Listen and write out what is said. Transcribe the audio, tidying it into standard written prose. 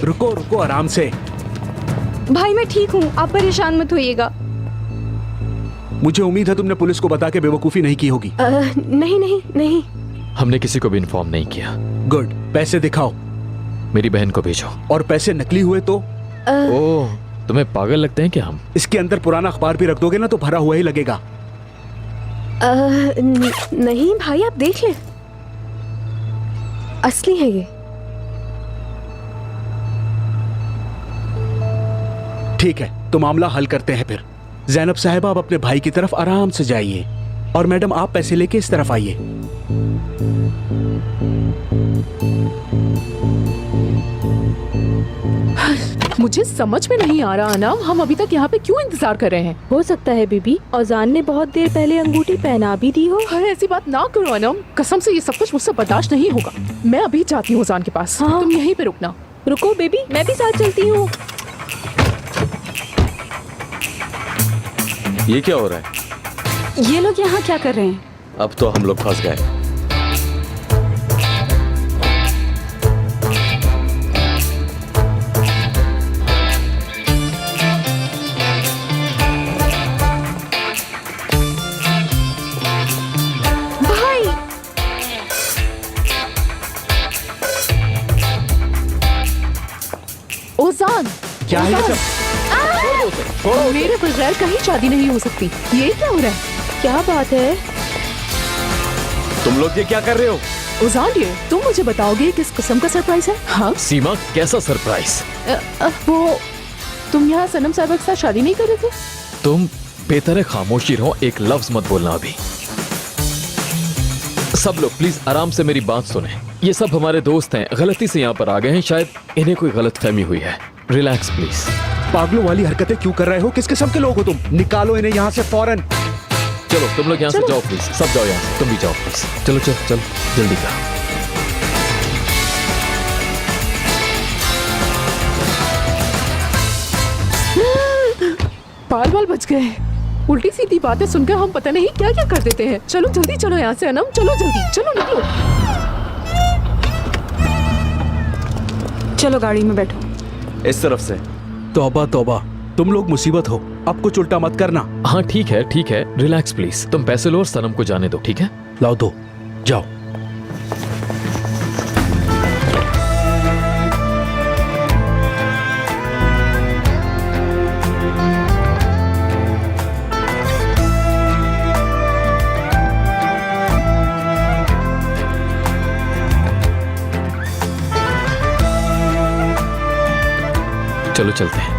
रुको रुको, आराम से। भाई मैं ठीक हूँ, आप परेशान मत होइएगा। मुझे उम्मीद है तुमने पुलिस को बता के बेवकूफी नहीं की होगी। नहीं नहीं नहीं। हमने किसी को भी इन्फॉर्म नहीं किया। गुड। पैसे दिखाओ। मेरी बहन को भेजो। और पैसे नकली हुए तो? ओह, तुम्हें पागल लगते हैं क्या हम? इसके अंदर पुराना अखबार भी रख दोगे ना तो भरा हुआ ही लगेगा। नहीं भाई, आप देख लें, असली है ये। ठीक है, तो मामला हल करते हैं फिर। ज़ैनब साहिबा, आप अपने भाई की तरफ आराम से जाइए और मैडम आप पैसे लेके इस तरफ आइए। मुझे समझ में नहीं आ रहा अनम, हम अभी तक यहाँ पे क्यों इंतजार कर रहे हैं? हो सकता है बीबी औजान ने बहुत देर पहले अंगूठी पहना भी दी हो। अरे ऐसी बात ना करो अनम, कसम से ये सब कुछ मुझसे बर्दाश्त नहीं होगा। मैं अभी जाती हूँ औजान के पास। हाँ। तुम यहीं पे रुकना। रुको बेबी, मैं भी साथ चलती हूँ। ये क्या हो रहा है? ये लोग यहाँ क्या कर रहे हैं? अब तो हम लोग फंस गए। भाई औजान, क्या है ये सब? मेरे बगैर कहीं शादी नहीं हो सकती। ये क्या हो रहा है? क्या बात है? तुम लोग ये क्या कर रहे हो? औजान, ये तुम मुझे बताओगे किस किस्म का सरप्राइज है? हाँ, सीमा, कैसा सरप्राइज? वो तुम यहाँ सनम साहिबा के साथ शादी नहीं कर रहे थे? तुम बेहतर है खामोशी रहो, एक लफ्ज मत बोलना अभी। सब लोग प्लीज आराम से मेरी बात सुने। ये सब हमारे दोस्त हैं, गलती से यहाँ पर आ गए हैं, शायद इन्हें कोई गलत फहमी हुई है। Relax please. पागलों वाली हरकतें क्यों कर रहे हो? किस किस्म के लोग हो तुम? निकालो इन्हें यहाँ से फौरन। चलो तुम लोग यहाँ से जाओ प्लीज, सब जाओ यहाँ से, तुम भी जाओ प्लीज। चलो चलो चलो जल्दी करो। बाल बाल बच गए। उल्टी सीधी बातें सुनकर हम पता नहीं क्या क्या कर देते हैं। चलो जल्दी चलो यहाँ से अनम, चलो जल्दी, चलो निकलो। चलो गाड़ी में बैठो। इस तरफ से। तौबा तौबा, तुम लोग मुसीबत हो। अब कुछ उल्टा मत करना। हाँ ठीक है ठीक है, रिलैक्स प्लीज। तुम पैसे लो और सनम को जाने दो, ठीक है? लाओ दो, जाओ। चलो चलते हैं।